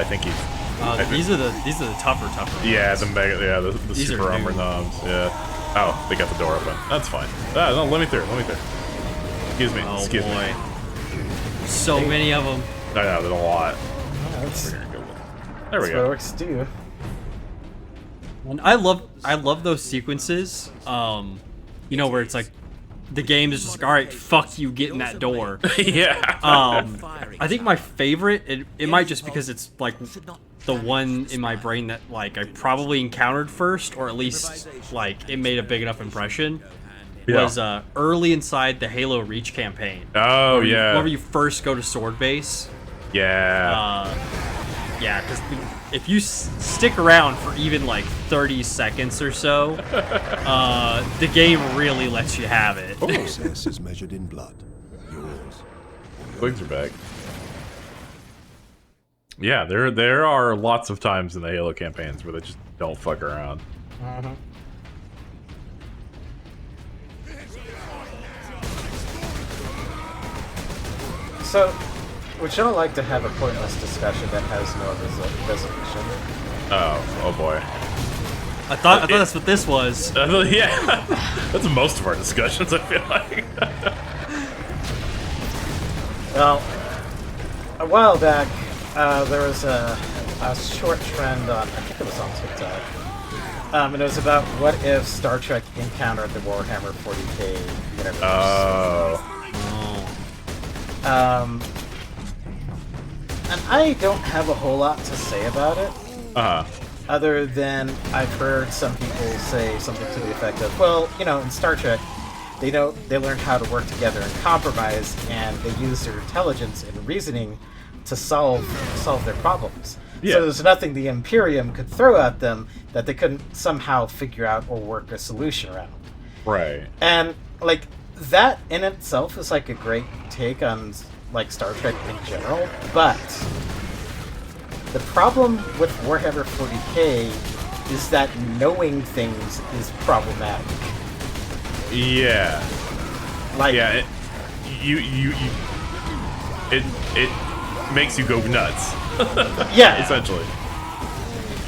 think he's. These are the tougher ones. Yeah, the super armor knobs. Yeah. Oh, they got the door open. That's fine. No, let me through. Excuse me. Oh Excuse boy. me. So many of them. I know, there's a lot. That's There we what go. orcs do. And I love those sequences. You know, where it's like the game is just like, all right, fuck you, get in that door. Yeah. I think my favorite, it might just because it's like the one in my brain that like I probably encountered first, or at least like it made a big enough impression. Yeah. Was early inside the Halo Reach campaign. Oh yeah. Whenever you first go to Sword Base. Yeah. Yeah, because if you stick around for even like 30 seconds or so, the game really lets you have it. Success is measured in blood. Yours. Twigs are back. Yeah, there are lots of times in the Halo campaigns where they just don't fuck around. So, would y'all like to have a pointless discussion that has no resolution? Oh boy. I thought that's what this was. Yeah, that's most of our discussions. I feel like. Well, a while back, there was a short trend on, I think it was on TikTok, and it was about what if Star Trek encountered the Warhammer 40k, whatever. And I don't have a whole lot to say about it. Other than I've heard some people say something to the effect of, well, you know, in Star Trek, they learned how to work together and compromise, and they use their intelligence and reasoning to solve their problems. Yeah. So there's nothing the Imperium could throw at them that they couldn't somehow figure out or work a solution around. Right. And like that in itself is like a great take on like Star Trek in general, but the problem with Warhammer 40k is that knowing things is problematic. Yeah. Like, yeah, it makes you go nuts. yeah, Essentially.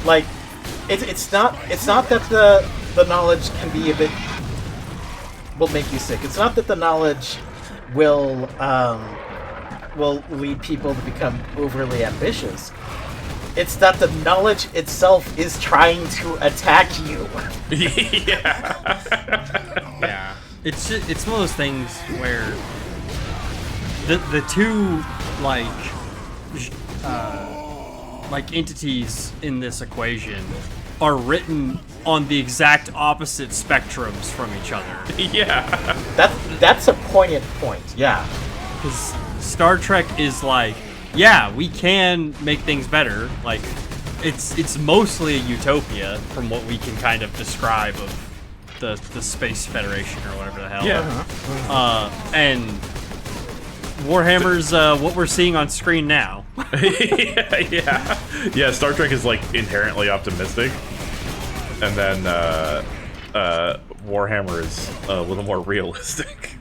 like it's not that the knowledge can be a bit will make you sick. It's not that the knowledge will lead people to become overly ambitious. It's that the knowledge itself is trying to attack you. Yeah. Yeah. It's one of those things where the two like entities in this equation are written on the exact opposite spectrums from each other. Yeah. That's a poignant point. Yeah. Because Star Trek is like, yeah, we can make things better. Like, it's mostly a utopia from what we can kind of describe of the Space Federation or whatever the hell. Yeah. And Warhammer's what we're seeing on screen now. Yeah. Star Trek is like inherently optimistic, and then Warhammer is a little more realistic.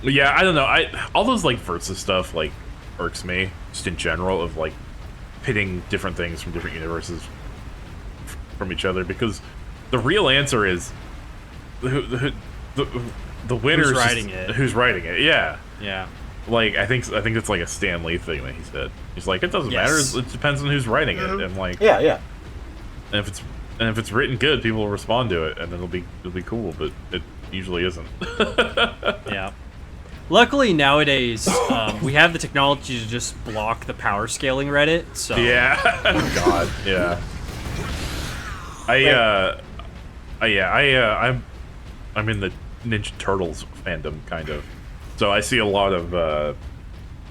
Yeah, I don't know. All those like versus stuff like irks me just in general, of like pitting different things from different universes from each other, because the real answer is the winner's Who's writing it? Who's writing it? Yeah. Yeah. Like I think it's like a Stan Lee thing that he said. He's like, it doesn't matter. It depends on who's writing it. And like, Yeah. and if it's written good, people will respond to it, and then it'll be cool. But it usually isn't. Yeah. Luckily nowadays, we have the technology to just block the power scaling Reddit. So Yeah. God. Yeah. I'm in the Ninja Turtles fandom, kind of. So I see a lot of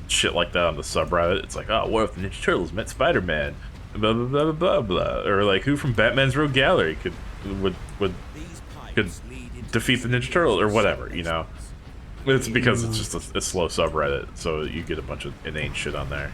shit like that on the subreddit. It's like, oh, what if the Ninja Turtles met Spider-Man? Blah blah blah blah blah. Or like, who from Batman's Rogue Gallery would defeat the Ninja Turtles or whatever, you know? It's because it's just a slow subreddit, so you get a bunch of inane shit on there.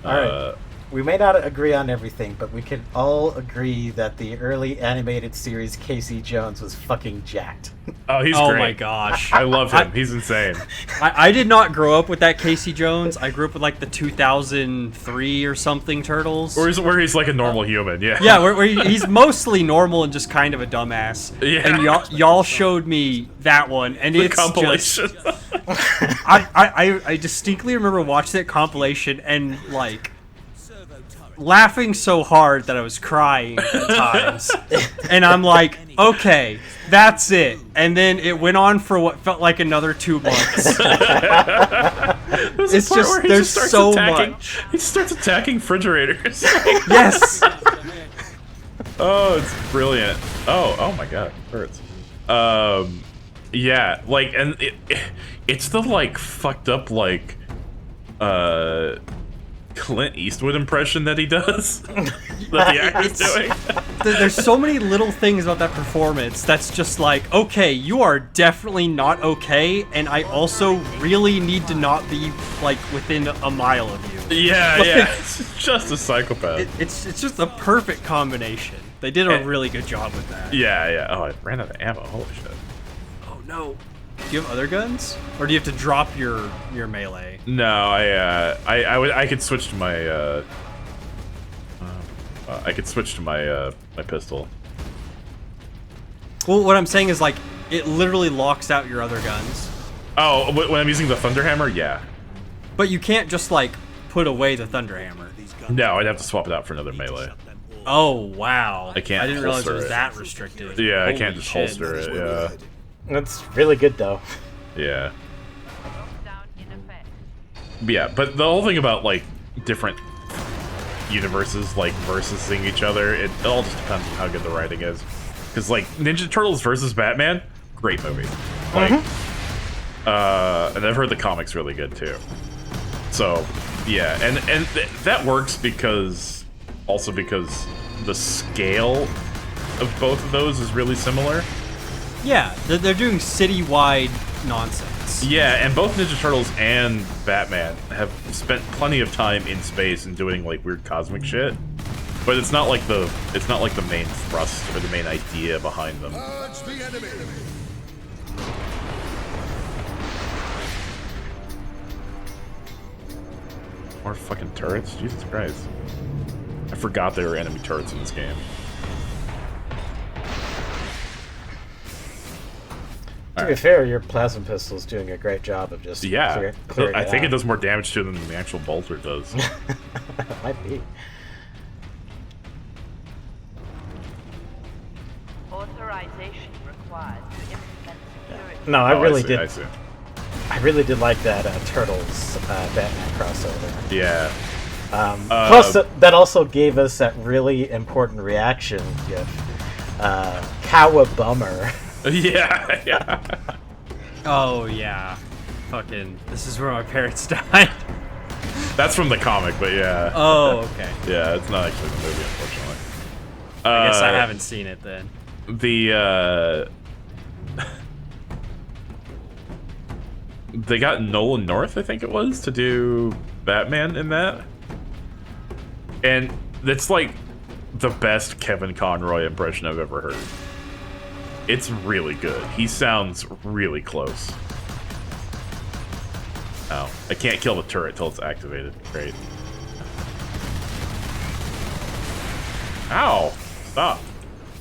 All right. we may not agree on everything, but we can all agree that the early animated series Casey Jones was fucking jacked. Oh, he's Oh great. my gosh. I love him. He's insane. I did not grow up with that Casey Jones. I grew up with like the 2003 or something Turtles. Where he's like a normal human, yeah. Yeah, where he's mostly normal and just kind of a dumbass. Yeah. And y'all showed me that one, and The it's compilation. just... I distinctly remember watching that compilation and like laughing so hard that I was crying at times. And I'm like, okay, that's it. And then it went on for what felt like another 2 months. It's just there's so much. He starts attacking refrigerators. Yes. Oh, it's brilliant. Oh my god, it hurts. Yeah, like, and it's the like fucked up like Clint Eastwood impression that he does that the actor's doing. There's so many little things about that performance that's just like, okay, you are definitely not okay, and I also really need to not be like within a mile of you. Yeah, Like, yeah, it's just a psychopath. It's just a perfect combination. They did a really good job with that. Yeah, yeah. Oh, I ran out of ammo. Holy shit. Oh no. Do you have other guns, or do you have to drop your melee? No, I could switch to my I could switch to my my pistol. Well, what I'm saying is like it literally locks out your other guns. Oh, when I'm using the Thunderhammer, yeah. But you can't just like put away the Thunderhammer. No, I'd have to swap it out for another melee. Oh wow! I can't I didn't realize it holster was it. that restricted. Yeah, I Holy can't just shit. holster it. Yeah, That's really good, though. yeah. Yeah, but the whole thing about like different universes like versusing each other, it all just depends on how good the writing is. Because like Ninja Turtles versus Batman, great movie. Like, and I've heard the comics really good too. So yeah, and that works because the scale of both of those is really similar. Yeah, they're doing citywide nonsense. Yeah, and both Ninja Turtles and Batman have spent plenty of time in space and doing like weird cosmic shit. But it's not like the main thrust or the main idea behind them. More fucking turrets? Jesus Christ. I forgot there were enemy turrets in this game. To be fair, your plasma pistol's doing a great job of just clearing I think out. it does more damage to them than the actual bolter does. Might be. Authorization required to implement security. No, I I see. I really did like that Turtles Batman crossover. Yeah. Plus, that also gave us that really important reaction gif. Cowabummer. Yeah, yeah. Oh yeah, fucking. This is where my parents died. That's from the comic, but yeah. Oh okay. Yeah, it's not actually the movie, unfortunately. I guess I haven't seen it then. They got Nolan North, I think it was, to do Batman in that. And it's like the best Kevin Conroy impression I've ever heard. It's really good. He sounds really close. Oh, I can't kill the turret till it's activated. Great. Ow! Stop.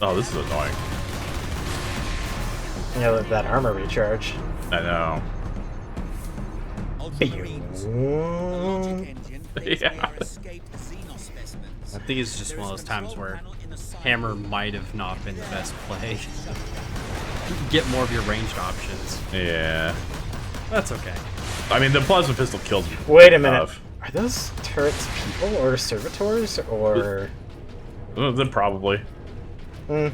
Oh, this is annoying. You know, that armor recharge. I know. Yeah. I think it's just one of those times where Hammer might have not been the best play. You can get more of your ranged options. Yeah. That's okay. I mean, the plasma pistol kills me. Wait a minute. Are those turrets people or servitors or? Then probably. I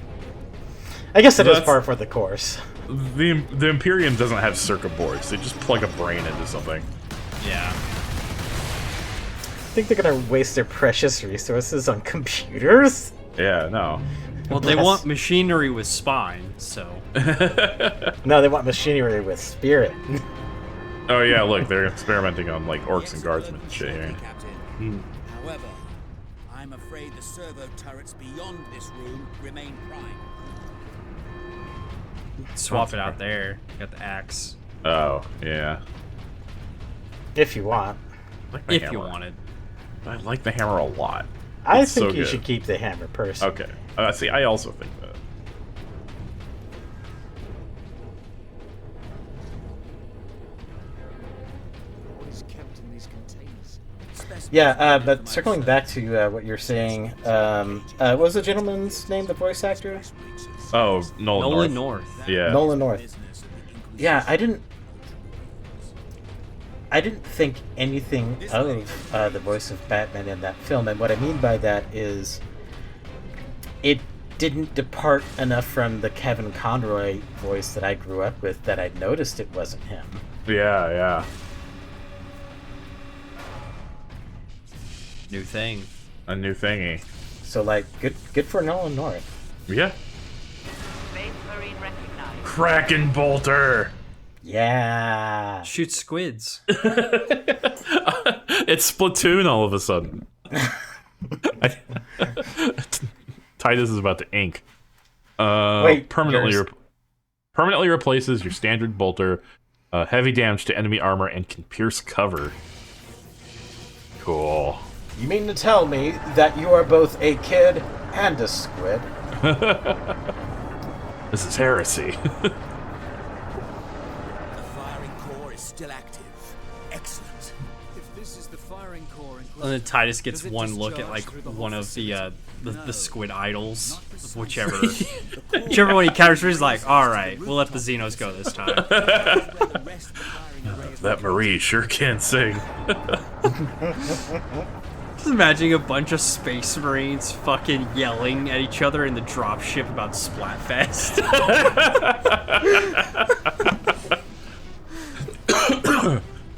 guess it is That's- par for the course. The Imperium doesn't have circuit boards. They just plug a brain into something. Yeah. I think they're gonna waste their precious resources on computers. Yeah, no. Well, they want machinery with spine, so. No, they want machinery with spirit. Oh yeah, look, they're experimenting on like orcs and guardsmen and shit here. However, I'm afraid the servo turrets beyond this room remain prime. Swap it out there. Got the axe. Oh, yeah. If you want. I like the If hammer. you wanted. I like the hammer a lot. I It's think so you good. should keep the hammer personally. Okay. See, I also think that. What is kept in these containers? But circling back to what you're saying, what was the gentleman's name, the voice actor? Oh, Nolan North. North. Yeah. Nolan North. Yeah, I didn't think anything of the voice of Batman in that film, and what I mean by that is it didn't depart enough from the Kevin Conroy voice that I grew up with that I noticed it wasn't him. Yeah. New thing. A new thingy. So, like, good for Nolan North. Yeah. Space Marine recognized. Kraken Bolter! Yeah. Shoot squids. It's Splatoon all of a sudden. Titus is about to ink. Wait, permanently yours- permanently replaces your standard bolter, heavy damage to enemy armor, and can pierce cover. Cool. You mean to tell me that you are both a kid and a squid? This is heresy. The firing core is still active. Excellent. If this is the firing core, And then Titus gets one look at like one of the squid idols, whichever one he encounters. He's like, all right, we'll let the Xenos go this time. That Marie sure can sing. Just imagining a bunch of space marines fucking yelling at each other in the dropship about Splatfest.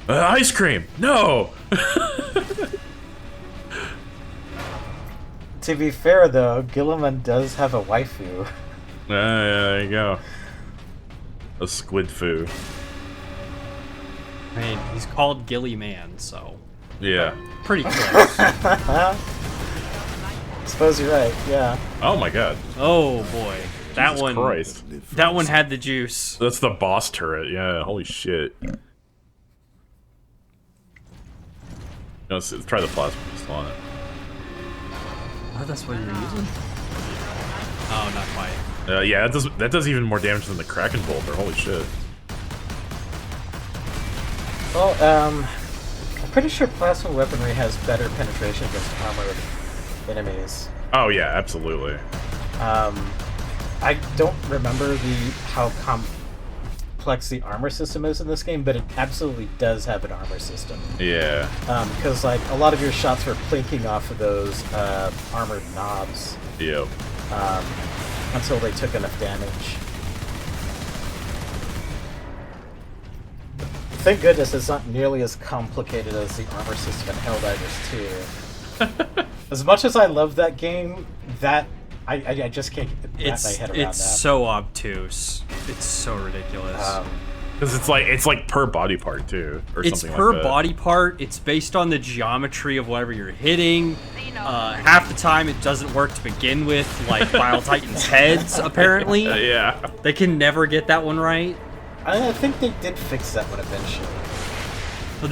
Ice cream! No! To be fair, though, Gilliman does have a waifu. Yeah, there you go. A squid foo. I mean, he's called Gilly Man, so Yeah. pretty close. Suppose you're right, yeah. Oh my god. Oh boy, that Jesus one. Christ. That one had the juice. That's the boss turret, yeah. Holy shit. No, let's try the plasma pistol on it. Oh, that's what you're using? Oh, not quite. Yeah, that does even more damage than the Kraken Bolter. Holy shit. Well, I'm pretty sure plasma weaponry has better penetration against armored enemies. Oh yeah, absolutely. I don't remember how complex the armor system is in this game, but it absolutely does have an armor system. Yeah. Because like a lot of your shots were plinking off of those armored knobs Yep. until they took enough damage. Thank goodness it's not nearly as complicated as the armor system in Helldivers 2. As much as I love that game, I just can't wrap my head around that. It's so obtuse. It's so ridiculous. Because it's like per body part too, or It's something per like that. body part. It's based on the geometry of whatever you're hitting. Half the time it doesn't work to begin with, like Bile Titan's heads, apparently. Yeah. They can never get that one right. I think they did fix that one eventually. But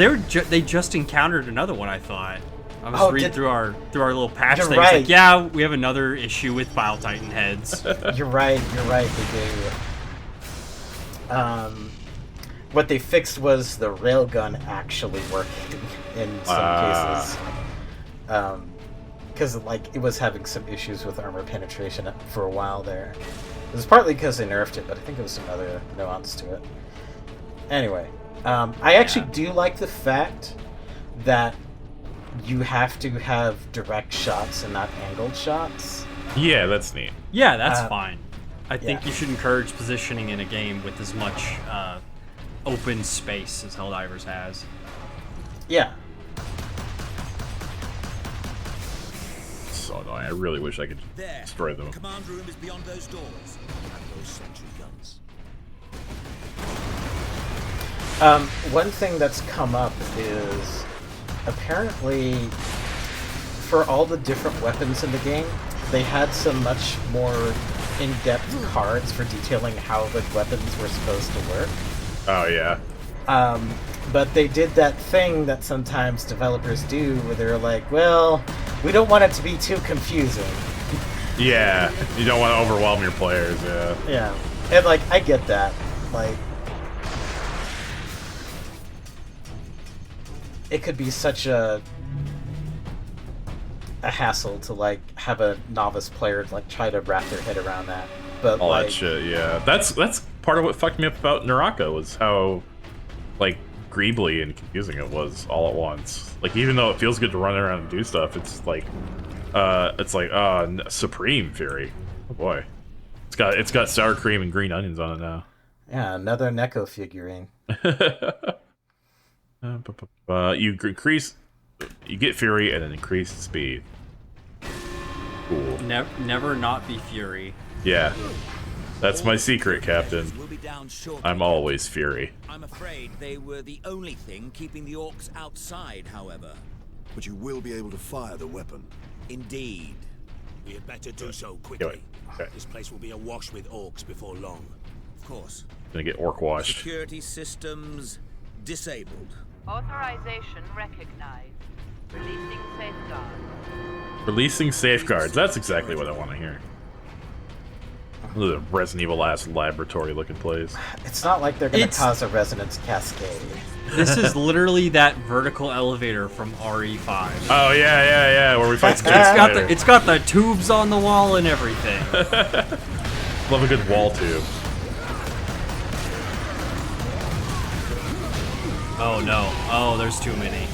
they just encountered another one, I thought. I was reading through our little patch You're thing. right. It's like, yeah, we have another issue with Bile Titan heads. You're right, they do. What they fixed was the railgun actually working in some cases. Because like it was having some issues with armor penetration for a while there. It was partly because they nerfed it, but I think there was some other nuance to it. Anyway, I actually do like the fact that you have to have direct shots and not angled shots. Yeah, that's neat. Yeah, that's fine. I think yeah. you should encourage positioning in a game with as much open space as Helldivers has. Yeah. So annoying. I really wish I could There. destroy them. Command room is beyond those doors. And those sentry guns. One thing that's come up is apparently for all the different weapons in the game, they had some much more in-depth cards for detailing how the weapons were supposed to work. Oh, yeah. But they did that thing that sometimes developers do where they're like, well, we don't want it to be too confusing. Yeah, you don't want to overwhelm your players, yeah. Yeah. And, like, I get that. Like, it could be such a hassle to, like, have a novice player, like, try to wrap their head around that. But, All like, that shit, yeah. That's part of what fucked me up about Naraka, was how, like, greebly and confusing it was all at once. Like, even though it feels good to run around and do stuff, it's like, Supreme Fury. Oh boy. It's got sour cream and green onions on it now. yeah, another Neko figurine. You get Fury and then increase speed. Cool. Never not be Fury. Yeah. That's my secret, Captain. We'll be down shortly. I'm always Fury. I'm afraid they were the only thing keeping the orcs outside, however. But you will be able to fire the weapon. Indeed. We had better do so quickly. Okay. This place will be awash with orcs before long. Of course. Gonna get orc washed. Security systems disabled. Authorization recognized. Releasing safeguard. Releasing safeguards. That's exactly what I want to hear. Look at the Resident Evil ass laboratory looking place. It's not like they're going to cause a resonance cascade. This is literally that vertical elevator from RE5. Oh yeah, where we fight It's got the tubes on the wall and everything. Love a good wall tube. Oh no. Oh, there's too many.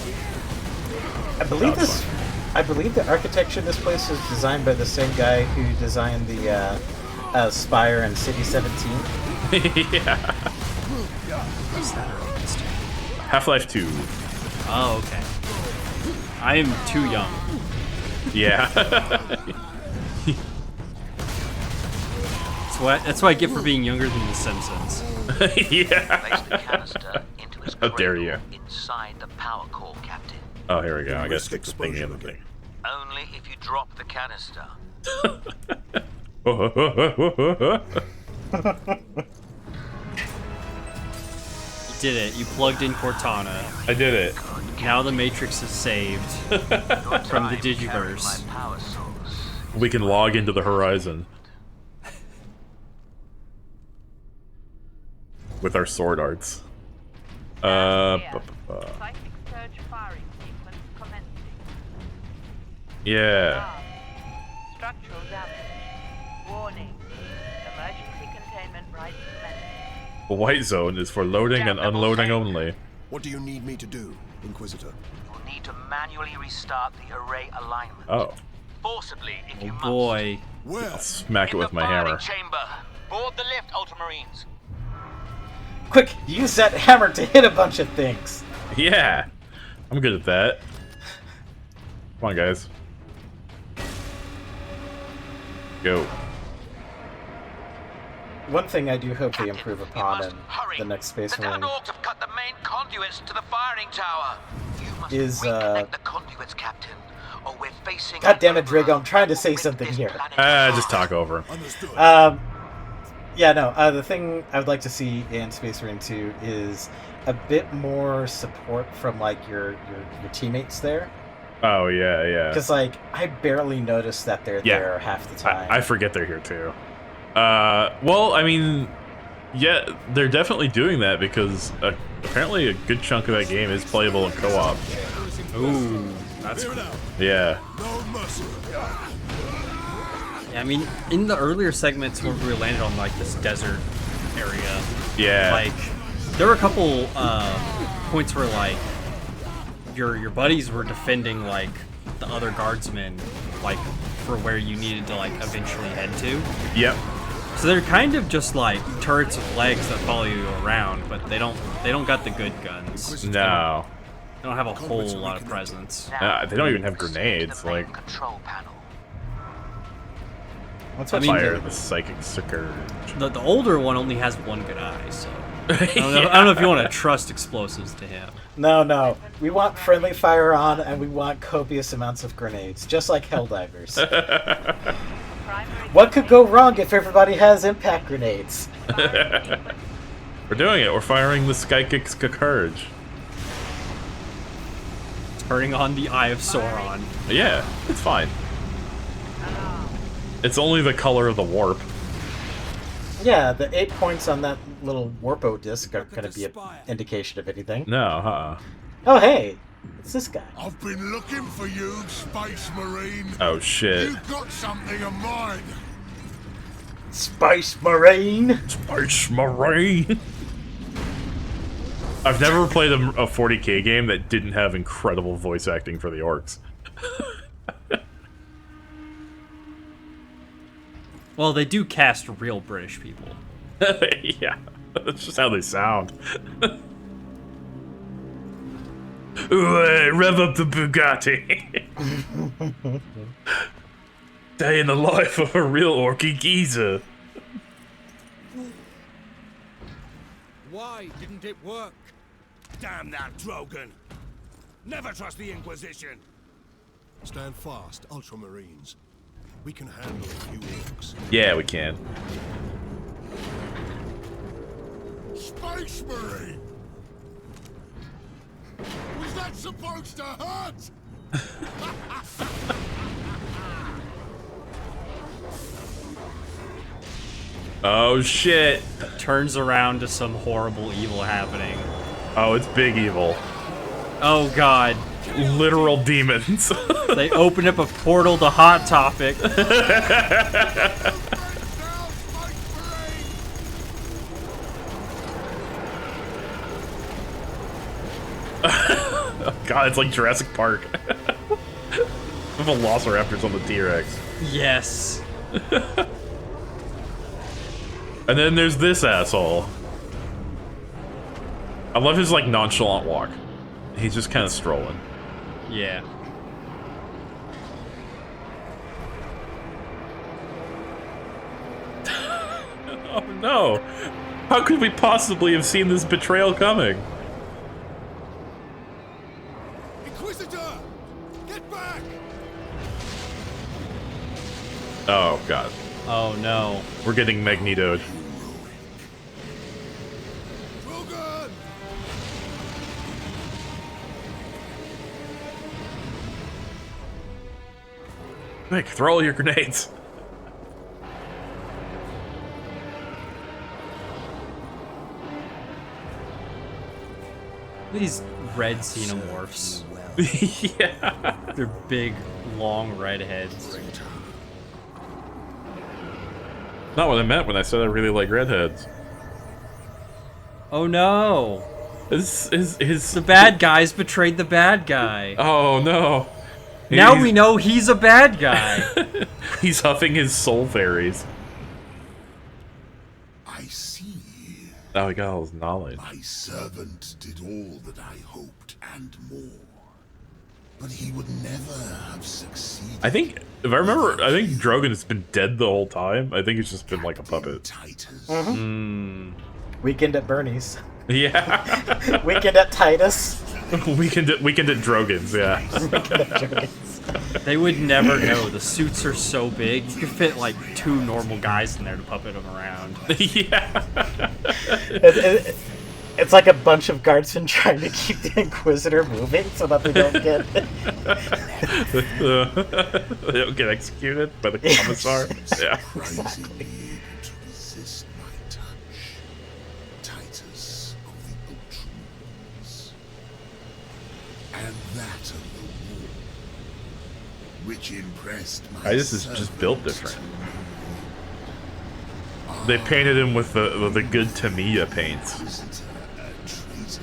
I believe the architecture of this place was designed by the same guy who designed the Spire and City 17. Yeah. What's that? Half-Life 2. Oh, okay. I am too young. Yeah. That's what I get for being younger than The Simpsons. Yeah. Place the canister into his How dare cradle you. inside the power core, Captain. Oh, here we go. I gotta Risk stick the thing in the exposure thing. Only if you drop the canister. You did it. You plugged in Cortana. I did it. Now the Matrix is saved from the Digiverse. My power source. We can log into the Horizon. With our sword arts. Psychic surge firing sequence commencing. Yeah. Structural damage. Warning. Emergency containment rights commencing. The white zone is for loading and unloading only. What do you need me to do, Inquisitor? You'll need to manually restart the array alignment. Oh. Forcibly, if you Oh must. boy. Where? I'll smack it In with the my firing hammer. chamber. Board the lift, Ultramarines. Quick, use that hammer to hit a bunch of things. Yeah. I'm good at that. Come on, guys. Go. One thing I do hope they improve You upon must in hurry. the next Space The damned Marine orcs have cut the main conduits to the firing tower. You must is, reconnect the conduits, Captain, or we're facing. God damn it, Drago, I'm trying to say something here. Just talk over him. Understood. Yeah, no, the thing I would like to see in Space Marine 2 is a bit more support from, like, your teammates there. Oh, yeah. Because, like, I barely notice that they're Yeah. there half the time. I forget they're here, too. Well, I mean, yeah, they're definitely doing that because apparently a good chunk of that game is playable in co-op. Ooh, that's cool. Yeah. No mercy. Yeah, I mean, in the earlier segments when we landed on like this desert area, Yeah. like there were a couple points where like your buddies were defending like the other guardsmen, like for where you needed to like eventually head to. Yep. So they're kind of just like turrets with legs that follow you around, but they don't got the good guns. No. They don't have a whole lot of presence. They don't even have Proceed to grenades, the main like- control panel. That's what Fire the psychic scourge. The older one only has one good eye, so I don't know if you want to trust explosives to him. No. We want friendly fire on, and we want copious amounts of grenades, just like Helldivers. What could go wrong if everybody has impact grenades? We're doing it. We're firing the psychic scourge. Turning on the Eye of Sauron. Yeah, it's fine. It's only the color of the warp. Yeah, the 8 points on that little warpo disc aren't going to be an indication of anything. No, Oh, hey, it's this guy. I've been looking for you, Space Marine. Oh, shit. You got something of mine. Space Marine! Space Marine! I've never played a 40k game that didn't have incredible voice acting for the orcs. Well, they do cast real British people. Yeah, that's just how they sound. Ooh, rev up the Bugatti. Day in the life of a real orky geezer. Why didn't it work? Damn that Drogon! Never trust the Inquisition! Stand fast, Ultramarines. We can handle a few orcs. Yeah, we can. Space Marine! Was that supposed to hurt? Oh shit. Turns around to some horrible evil happening. Oh, it's big evil. Oh god. Literal demons. They open up a portal to Hot Topic. Oh god, it's like Jurassic Park. With velociraptors on the T-Rex. Yes. And then there's this asshole. I love his like nonchalant walk. He's just kind of strolling. Yeah. Oh no! How could we possibly have seen this betrayal coming? Inquisitor! Get back! Oh god. Oh no. We're getting magnetoed. Drogon! Quick, throw all your grenades. These red xenomorphs. Yeah. They're big, long red heads. Not what I meant when I said I really like redheads. Oh no! His The bad guys betrayed the bad guy. Oh no. Now we know he's a bad guy. He's huffing his soul fairies. I see. Oh, he got all his knowledge. My servant did all that I hoped and more. But he would never have succeeded. I think, if I remember, I think Drogon has been dead the whole time. I think he's just been like a puppet. Titus. Weekend at Bernie's. Yeah. Weekend at Titus. Weekend at Drogon's, yeah. Weekend at Drogon's. They would never know. The suits are so big. You could fit like 2 normal guys in there to puppet them around. Yeah. It's like a bunch of guardsmen trying to keep the Inquisitor moving so that they don't get... They don't get executed by the commissar. Yeah. Exactly. Able to resist my touch. Titus of the Ultramarines. And that of the war. Which impressed my Titus is just built different. They painted him with the good Tamiya paints. Inquisitor, a traitor.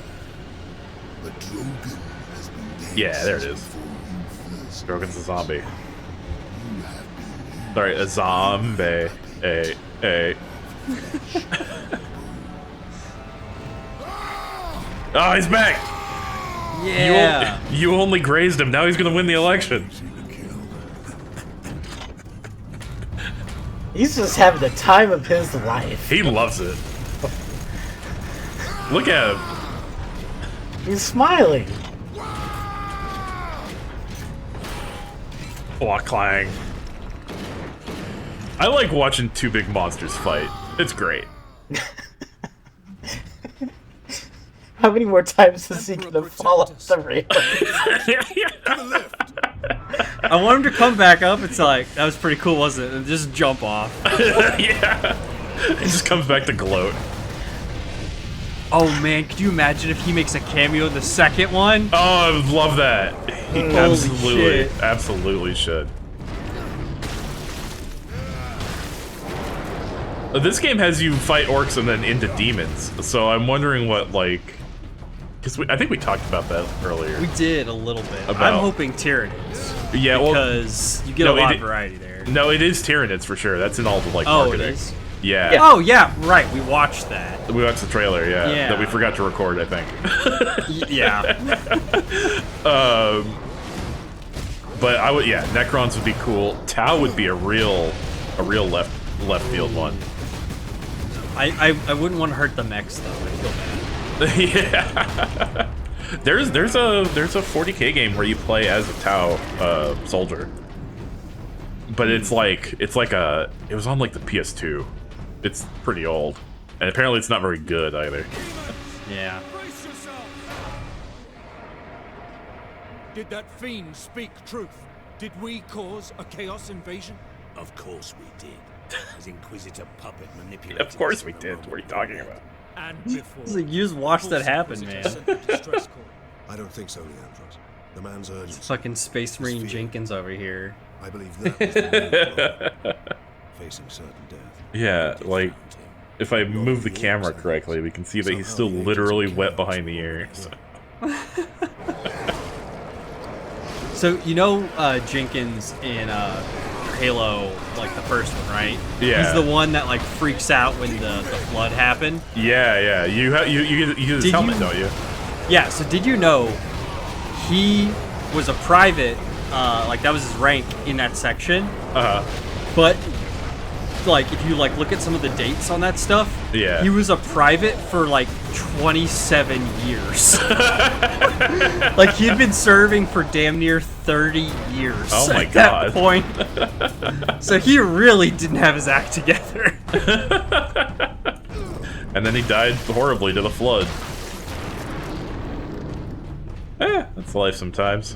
But Drogon has been dead. Yeah, there it since is. before you first Drogon's a zombie. You have been Sorry, a zombie. Hey. Oh, he's back! Yeah. You only grazed him, now he's gonna win the election. He's just having the time of his life. He loves it. Look at him. He's smiling. Block clang. I like watching two big monsters fight. It's great. How many more times is he gonna fall off the rail? I want him to come back up. It's like, that was pretty cool, wasn't it? And just jump off. Yeah. He just comes back to gloat. Oh man, could you imagine if he makes a cameo in the second one? Oh, I would love that. He absolutely, shit. absolutely should. This game has you fight orcs and then into demons, so I'm wondering what, like... Because I think we talked about that earlier. We did a little bit. About- I'm hoping Tyranids. Yeah, well... Because you get a lot of variety there. No, it is Tyranids for sure. That's in all the, like, Oh, marketing. it is? Yeah. Oh, yeah, right. We watched that. We watched the trailer, yeah. Yeah. That we forgot to record, I think. Yeah. But I would, yeah, Necrons would be cool. Tau would be a real left field one. I wouldn't want to hurt the mechs, though. I feel bad. Yeah. There's a 40K game where you play as a Tau soldier. But it was on like the PS2. It's pretty old. And apparently it's not very good either. Yeah. Brace yourself. Did that fiend speak truth? Did we cause a chaos invasion? Of course we did. His Inquisitor puppet manipulated. Of course us we for did. the What are you wrong talking reason. about? And before. It's like, you just watched that happen, man. I don't think so, Leandros. The man's urgency. Fucking Space Marine Jenkins over here. I believe that was the main problem. Facing certain death. Yeah, like, if I move the camera correctly, we can see that he's still literally wet behind the ears. So, you know Jenkins in Halo, like the first one, right? Yeah. He's the one that like freaks out when the flood happened. Yeah. You get his helmet, don't you? Yeah, so did you know he was a private, like that was his rank in that section? Uh-huh. But like if you like look at some of the dates on that stuff, yeah, he was a private for like 27 years. Like he'd been serving for damn near 30 years. Oh my at god. that point. So he really didn't have his act together. And then he died horribly to the flood. That's life sometimes.